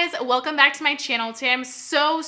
guys, welcome back to my channel. Today I'm so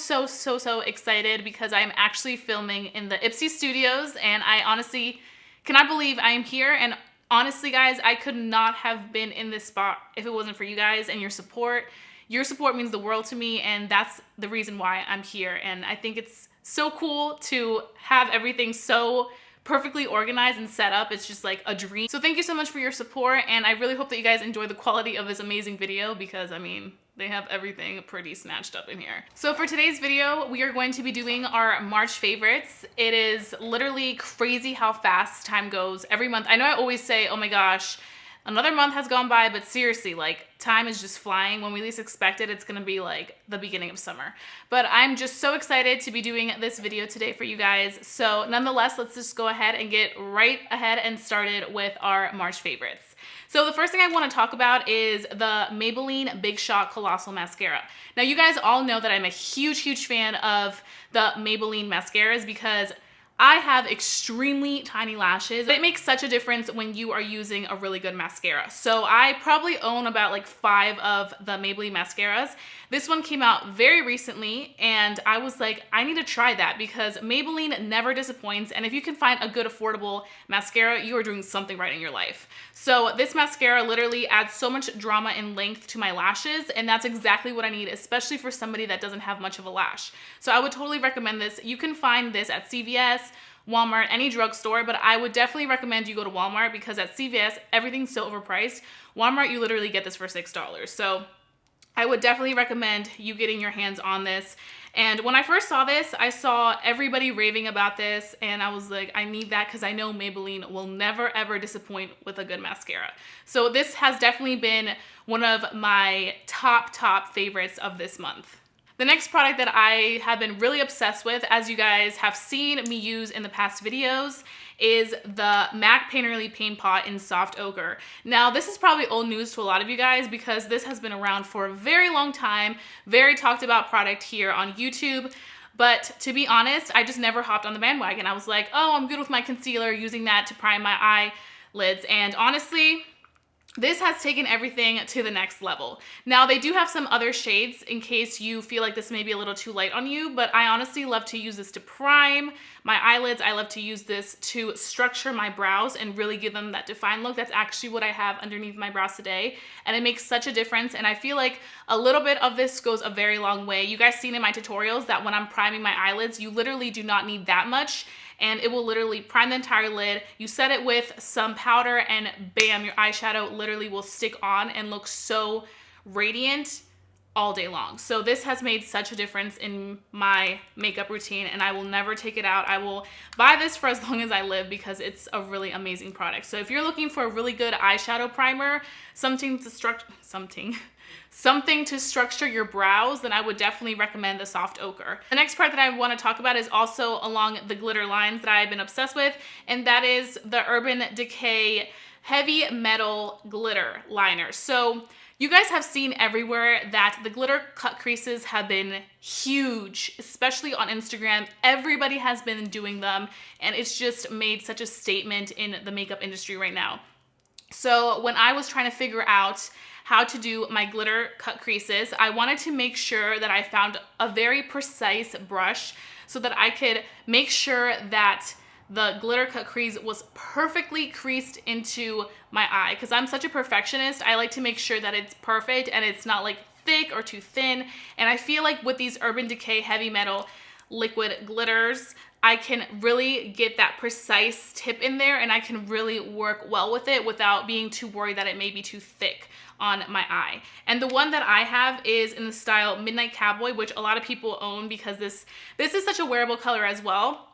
excited because I'm actually filming in the Ipsy Studios, and I honestly cannot believe I am here. And honestly guys, I could not have been in this spot if it wasn't for you guys and your support. Your support means the world to me, and that's the reason why I'm here. And I think it's so cool to have everything so perfectly organized and set up. It's just like a dream. So thank you so much for your support, and I really hope that you guys enjoy the quality of this amazing video because I mean, they have everything pretty snatched up in here. So for today's video, we are going to be doing our March favorites. It is literally crazy how fast time goes every month. I know I always say, oh my gosh, another month has gone by, but seriously, like, time is just flying. When we least expect it, it's gonna be like the beginning of summer. But I'm just so excited to be doing this video today for you guys. So nonetheless, let's just go ahead and get right ahead and started with our March favorites. So the first thing I wanna talk about is the Maybelline Big Shot Colossal Mascara. Now you guys all know that I'm a huge fan of the Maybelline mascaras because I have extremely tiny lashes. It makes such a difference when you are using a really good mascara. So I probably own about like 5 of the Maybelline mascaras. This one came out very recently and I was like, I need to try that because Maybelline never disappoints, and if you can find a good affordable mascara, you are doing something right in your life. So this mascara literally adds so much drama and length to my lashes, and that's exactly what I need, especially for somebody that doesn't have much of a lash. So I would totally recommend this. You can find this at CVS, Walmart, any drugstore, but I would definitely recommend you go to Walmart because at CVS, everything's so overpriced. Walmart, you literally get this for $6. So I would definitely recommend you getting your hands on this. And when I first saw this, I saw everybody raving about this, and I was like, I need that because I know Maybelline will never ever disappoint with a good mascara. So this has definitely been one of my top favorites of this month. The next product that I have been really obsessed with, as you guys have seen me use in the past videos, is the MAC Painterly Paint Pot in Soft Ochre. Now, this is probably old news to a lot of you guys because this has been around for a very long time, very talked about product here on YouTube. But to be honest, I just never hopped on the bandwagon. I was like, oh, I'm good with my concealer, using that to prime my eyelids. And honestly, this has taken everything to the next level. Now, they do have some other shades in case you feel like this may be a little too light on you, but I honestly love to use this to prime my eyelids. I love to use this to structure my brows and really give them that defined look. That's actually what I have underneath my brows today, and it makes such a difference, and I feel like a little bit of this goes a very long way. You guys seen in my tutorials that when I'm priming my eyelids, you literally do not need that much, and it will literally prime the entire lid. You set it with some powder and bam, your eyeshadow literally will stick on and look so radiant all day long. So this has made such a difference in my makeup routine, and I will never take it out. I will buy this for as long as I live because it's a really amazing product. So if you're looking for a really good eyeshadow primer, something to structure your brows, then I would definitely recommend the Soft Ochre. The next part that I want to talk about is also along the glitter lines that I've been obsessed with, and that is the Urban Decay Heavy Metal Glitter Liner. So you guys have seen everywhere that the glitter cut creases have been huge, especially on Instagram. Everybody has been doing them, and it's just made such a statement in the makeup industry right now. So when I was trying to figure out how to do my glitter cut creases, I wanted to make sure that I found a very precise brush so that I could make sure that the glitter cut crease was perfectly creased into my eye, because I'm such a perfectionist. I like to make sure that it's perfect and it's not like thick or too thin. And I feel like with these Urban Decay Heavy Metal liquid glitters, I can really get that precise tip in there, and I can really work well with it without being too worried that it may be too thick on my eye. And the one that I have is in the style Midnight Cowboy, which a lot of people own because this is such a wearable color as well.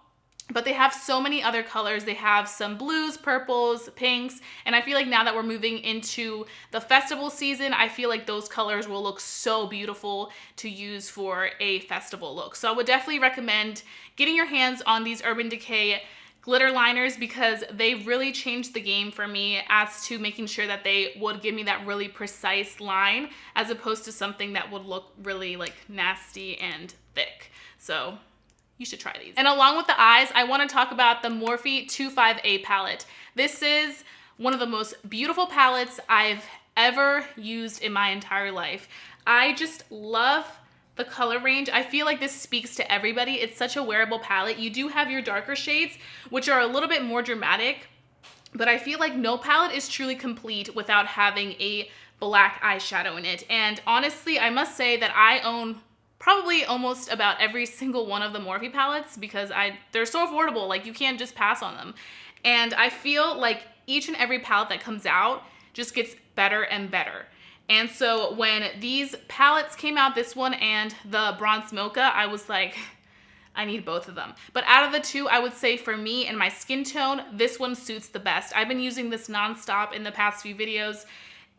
But they have so many other colors. They have some blues, purples, pinks, and I feel like now that we're moving into the festival season, I feel like those colors will look so beautiful to use for a festival look. So I would definitely recommend getting your hands on these Urban Decay glitter liners because they really changed the game for me as to making sure that they would give me that really precise line as opposed to something that would look really like nasty and thick. So you should try these. And along with the eyes, I want to talk about the Morphe 25A palette. This is one of the most beautiful palettes I've ever used in my entire life. I just love the color range. I feel like this speaks to everybody. It's such a wearable palette. You do have your darker shades, which are a little bit more dramatic, but I feel like no palette is truly complete without having a black eyeshadow in it. And honestly, I must say that I own probably almost about every single one of the Morphe palettes because they're so affordable. Like, you can't just pass on them. And I feel like each and every palette that comes out just gets better and better. And so when these palettes came out, this one and the Bronze Mocha, I was like, I need both of them. But out of the two, I would say for me and my skin tone, this one suits the best. I've been using this nonstop in the past few videos.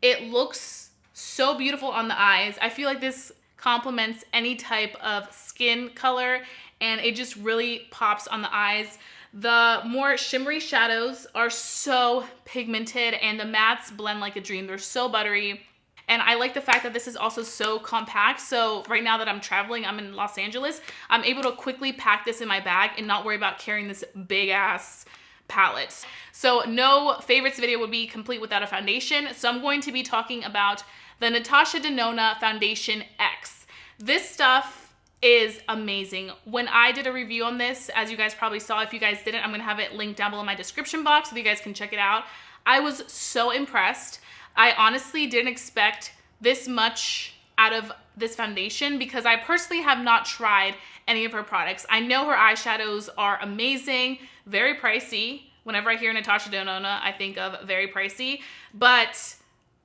It looks so beautiful on the eyes. I feel like this complements any type of skin color, and it just really pops on the eyes. The more shimmery shadows are so pigmented, and the mattes blend like a dream. They're so buttery. And I like the fact that this is also so compact. So right now that I'm traveling, I'm in Los Angeles, I'm able to quickly pack this in my bag and not worry about carrying this big ass palette. So no favorites video would be complete without a foundation. So I'm going to be talking about the Natasha Denona Foundation X. This stuff is amazing. When I did a review on this, as you guys probably saw, if you guys didn't, I'm gonna have it linked down below in my description box so you guys can check it out. I was so impressed. I honestly didn't expect this much out of this foundation because I personally have not tried any of her products. I know her eyeshadows are amazing, very pricey. Whenever I hear Natasha Denona, I think of very pricey, but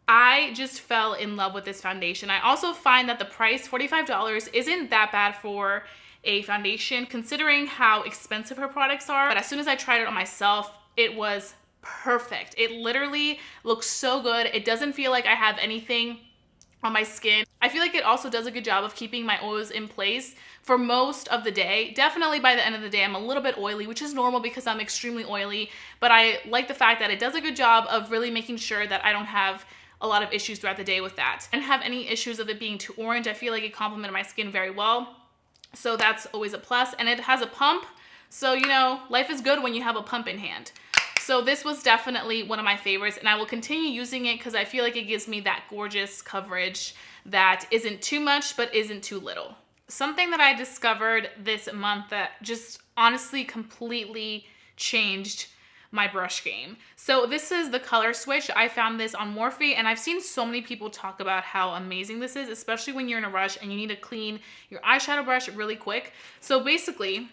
I just fell in love with this foundation. I also find that the price, $45, isn't that bad for a foundation considering how expensive her products are. But as soon as I tried it on myself, it was perfect. It literally looks so good. It doesn't feel like I have anything on my skin. I feel like it also does a good job of keeping my oils in place for most of the day. Definitely by the end of the day, I'm a little bit oily, which is normal because I'm extremely oily, but I like the fact that it does a good job of really making sure that I don't have a lot of issues throughout the day with that. I didn't have any issues of it being too orange. I feel like it complemented my skin very well. So that's always a plus. And it has a pump. So, you know, life is good when you have a pump in hand. So this was definitely one of my favorites, and I will continue using it because I feel like it gives me that gorgeous coverage that isn't too much but isn't too little. Something that I discovered this month that just honestly completely changed my brush game. So this is the color switch. I found this on Morphe, and I've seen so many people talk about how amazing this is, especially when you're in a rush and you need to clean your eyeshadow brush really quick. So basically,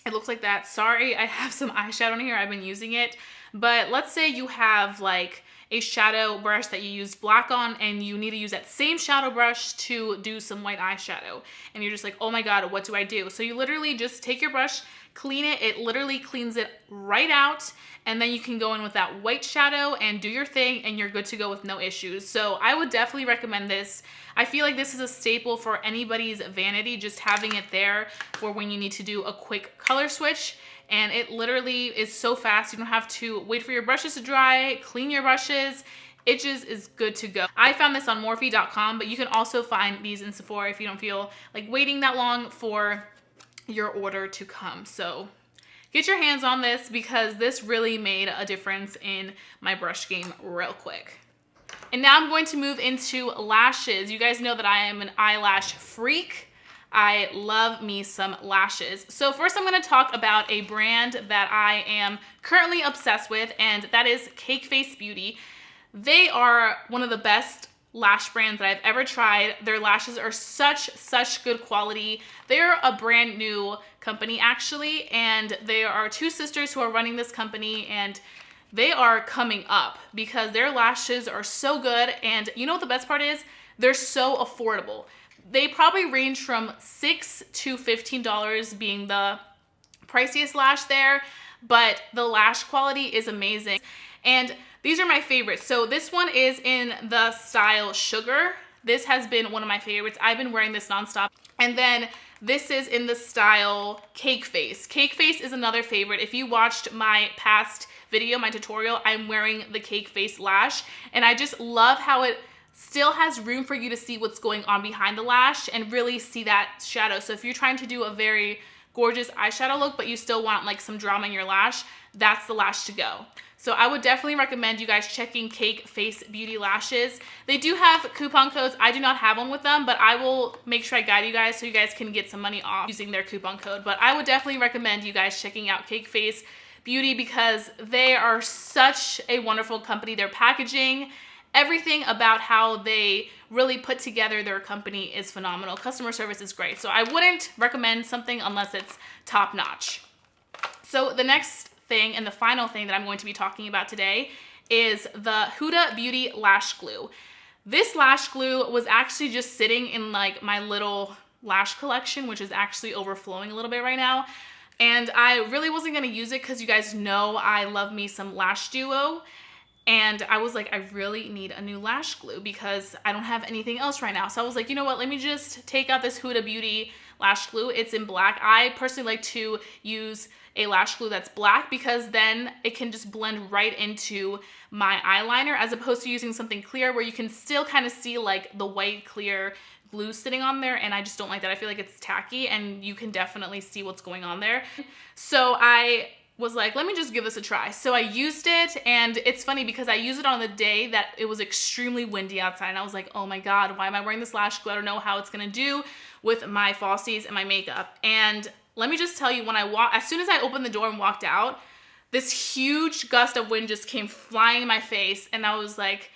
it looks like that. Sorry, I have some eyeshadow in here. I've been using it. But let's say you have like a shadow brush that you used black on and you need to use that same shadow brush to do some white eyeshadow. And you're just like, oh my God, what do I do? So you literally just take your brush, clean it. It literally cleans it right out. And then you can go in with that white shadow and do your thing and you're good to go with no issues. So I would definitely recommend this. I feel like this is a staple for anybody's vanity, just having it there for when you need to do a quick color switch. And it literally is so fast. You don't have to wait for your brushes to dry, clean your brushes. It just is good to go. I found this on Morphe.com, but you can also find these in Sephora if you don't feel like waiting that long for your order to come. So get your hands on this because this really made a difference in my brush game real quick. And now I'm going to move into lashes. You guys know that I am an eyelash freak. I love me some lashes. So first I'm gonna talk about a brand that I am currently obsessed with, and that is Cake Face Beauty. They are one of the best lash brands that I've ever tried. Their lashes are such good quality. They're a brand new company actually, and there are two sisters who are running this company, and they are coming up because their lashes are so good. And you know what the best part is? They're so affordable. They probably range from $6 to $15 being the priciest lash there, but the lash quality is amazing. And these are my favorites. So this one is in the style Sugar. This has been one of my favorites. I've been wearing this nonstop. And then this is in the style Cake Face. Cake Face is another favorite. If you watched my past video, my tutorial, I'm wearing the Cake Face lash, and I just love how it still has room for you to see what's going on behind the lash and really see that shadow. So if you're trying to do a very gorgeous eyeshadow look, but you still want like some drama in your lash, that's the lash to go. So I would definitely recommend you guys checking Cake Face Beauty lashes. They do have coupon codes. I do not have one with them, but I will make sure I guide you guys so you guys can get some money off using their coupon code. But I would definitely recommend you guys checking out Cake Face Beauty because they are such a wonderful company. Their packaging, everything about how they really put together their company is phenomenal. Customer service is great. So I wouldn't recommend something unless it's top notch. So the next thing and the final thing that I'm going to be talking about today is the Huda Beauty Lash Glue. This lash glue was actually just sitting in like my little lash collection, which is actually overflowing a little bit right now. And I really wasn't going to use it because you guys know I love me some Lash Duo. And I was like, I really need a new lash glue because I don't have anything else right now. So I was like, you know what? Let me just take out this Huda Beauty lash glue. It's in black. I personally like to use a lash glue that's black because then it can just blend right into my eyeliner as opposed to using something clear where you can still kind of see like the white clear glue sitting on there, and I just don't like that. I feel like it's tacky and you can definitely see what's going on there. So I was like, let me just give this a try. So I used it, and it's funny because I used it on the day that it was extremely windy outside, and I was like, oh my God, why am I wearing this lash glue? I don't know how it's gonna do with my falsies and my makeup. And let me just tell you, as soon as I opened the door and walked out, this huge gust of wind just came flying in my face, and I was like,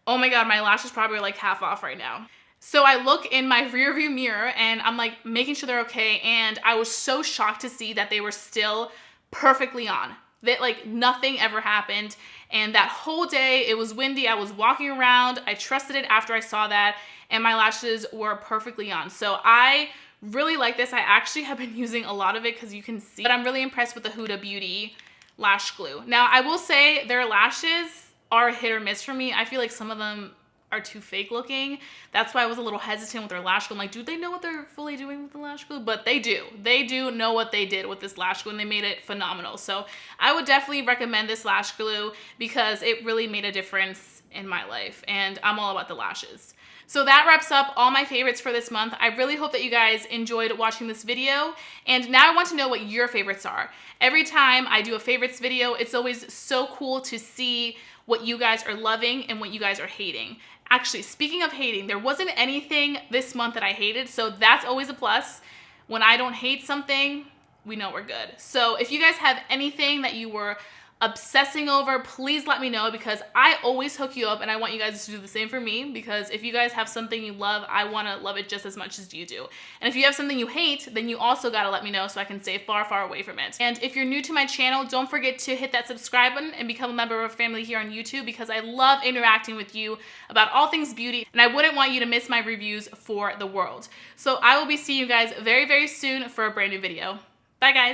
oh my God, my lashes probably are like half off right now. So I look in my rearview mirror and I'm like making sure they're okay, and I was so shocked to see that they were still perfectly on. That like nothing ever happened, and that whole day it was windy. I was walking around, I trusted it after I saw that, and my lashes were perfectly on. So I really like this. I actually have been using a lot of it because you can see, but I'm really impressed with the Huda Beauty lash glue. Now I will say their lashes are hit or miss for me. I feel like some of them are too fake looking. That's why I was a little hesitant with their lash glue. I'm like, do they know what they're fully doing with the lash glue? But they do. They do know what they did with this lash glue, and they made it phenomenal. So I would definitely recommend this lash glue because it really made a difference in my life, and I'm all about the lashes. So that wraps up all my favorites for this month. I really hope that you guys enjoyed watching this video, and now I want to know what your favorites are. Every time I do a favorites video, it's always so cool to see what you guys are loving and what you guys are hating. Actually, speaking of hating, there wasn't anything this month that I hated, so that's always a plus. When I don't hate something, we know we're good. So if you guys have anything that you were obsessing over, please let me know because I always hook you up, and I want you guys to do the same for me because if you guys have something you love, I want to love it just as much as you do. And if you have something you hate, then you also got to let me know so I can stay far, far away from it. And if you're new to my channel, don't forget to hit that subscribe button and become a member of our family here on YouTube because I love interacting with you about all things beauty, and I wouldn't want you to miss my reviews for the world. So I will be seeing you guys very, very soon for a brand new video. Bye guys.